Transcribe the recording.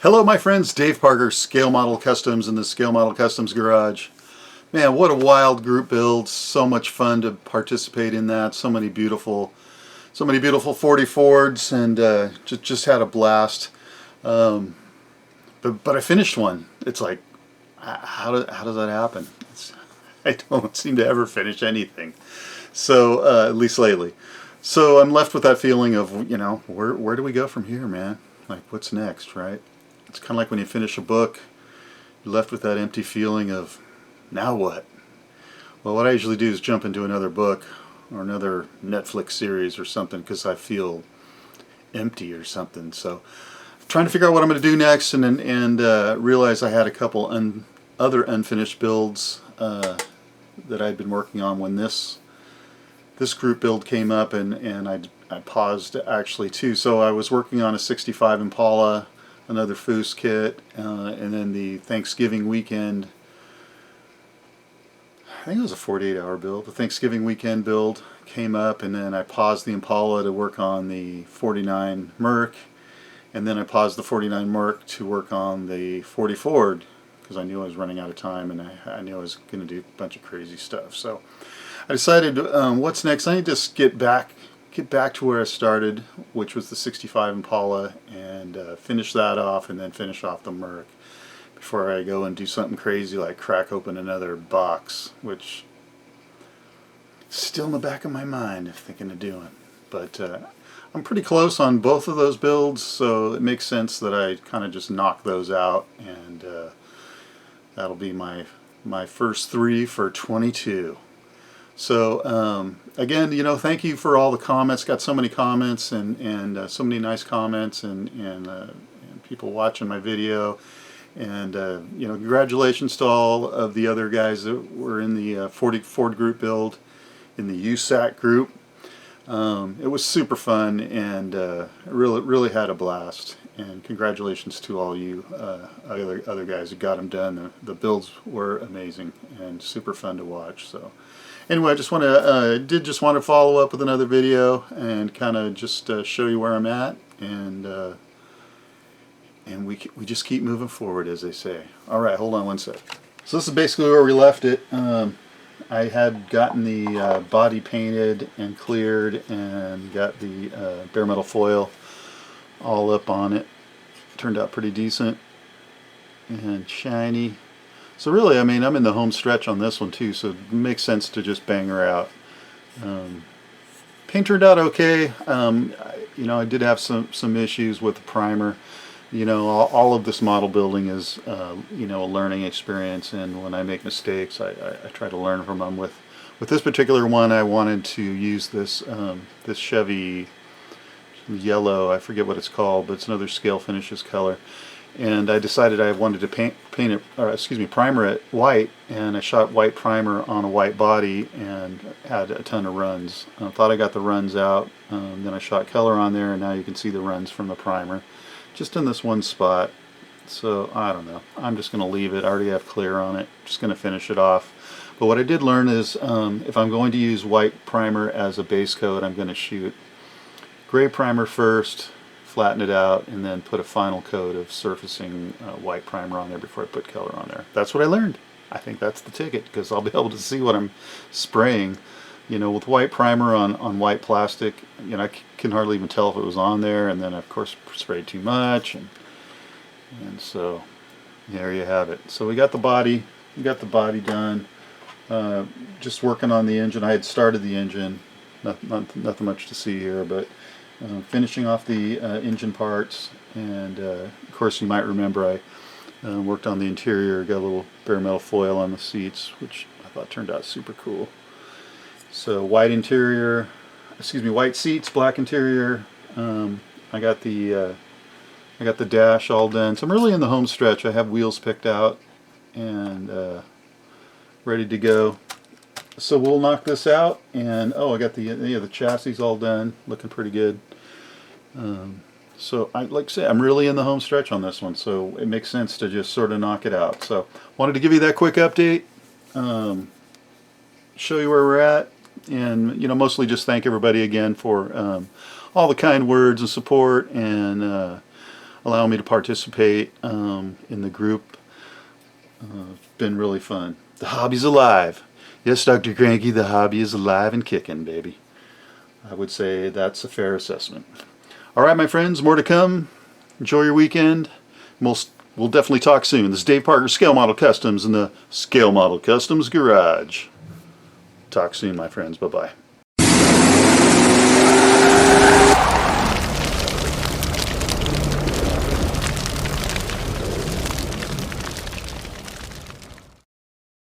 Hello my friends, Dave Parker, Scale Model Customs in the Scale Model Customs garage. Man, what a wild group build. So much fun to participate in that. So many beautiful 40 Fords, and just had a blast. But I finished one. It's like, how does that happen? I don't seem to ever finish anything. So at least lately. So I'm left with that feeling of, where do we go from here, man? Like, what's next, right? It's kind of like when you finish a book, you're left with that empty feeling of, now what? Well, what I usually do is jump into another book or another Netflix series or something because I feel empty or something. So I'm trying to figure out what I'm going to do next, and realize I had a couple other unfinished builds that I'd been working on when this group build came up, and I paused actually too. So I was working on a 65 Impala, another Foos kit, and then the Thanksgiving weekend, I think it was a 48-hour build. The Thanksgiving weekend build came up, and then I paused the Impala to work on the 49 Merc, and then I paused the 49 Merc to work on the 40 Ford because I knew I was running out of time, and I knew I was going to do a bunch of crazy stuff. So I decided, what's next? I need to get back to where I started, which was the 65 Impala, and finish that off, and then finish off the Merc before I go and do something crazy like crack open another box, which is still in the back of my mind of thinking of doing. But I'm pretty close on both of those builds, so it makes sense that I kind of just knock those out, and that'll be my first three for 22. So again, thank you for all the comments. Got so many comments, and so many nice comments, and people watching my video, and congratulations to all of the other guys that were in the 40 Ford group build, in the USAC group. It was super fun, and really had a blast. And congratulations to all you other guys who got them done. The builds were amazing and super fun to watch. So anyway, I just want to follow up with another video and kind of just show you where I'm at, and we just keep moving forward, as they say. All right, hold on one sec. So this is basically where we left it. I had gotten the body painted and cleared, and got the bare metal foil all up on it. Turned out pretty decent and shiny. So really, I'm in the home stretch on this one too, so it makes sense to just bang her out. Paint turned out okay. I did have some issues with the primer. All of this model building is a learning experience, and when I make mistakes, I try to learn from them. With this particular one, I wanted to use this Chevy yellow, I forget what it's called, but it's another Scale Finishes color, and I decided I wanted to primer it white, and I shot white primer on a white body and had a ton of runs. I thought I got the runs out, then I shot color on there, and now you can see the runs from the primer just in this one spot. So I don't know, I'm just going to leave it. I already have clear on it, just going to finish it off. But what I did learn is, if I'm going to use white primer as a base coat, I'm going to shoot gray primer first, flatten it out, and then put a final coat of surfacing white primer on there before I put color on there. That's what I learned. I think that's the ticket, because I'll be able to see what I'm spraying. With white primer on white plastic, I can hardly even tell if it was on there, and then of course sprayed too much, and so there you have it. So we got the body done. Just working on the engine. I had started the engine. Nothing much to see here, but finishing off the engine parts, and of course you might remember I worked on the interior, got a little bare metal foil on the seats, which I thought turned out super cool. So white interior, white seats, black interior. I got the dash all done. So I'm really in the home stretch. I have wheels picked out and ready to go. So we'll knock this out, and I got the chassis all done, looking pretty good. So like I say, I'm really in the home stretch on this one, so it makes sense to just sort of knock it out. So wanted to give you that quick update, show you where we're at, and mostly just thank everybody again for all the kind words and support, and allowing me to participate in the group. It's been really fun. The hobby's alive. Yes, Dr. Cranky, the hobby is alive and kicking, baby. I would say that's a fair assessment. Alright, my friends, more to come. Enjoy your weekend. We'll definitely talk soon. This is Dave Parker, Scale Model Customs in the Scale Model Customs Garage. Talk soon, my friends. Bye-bye.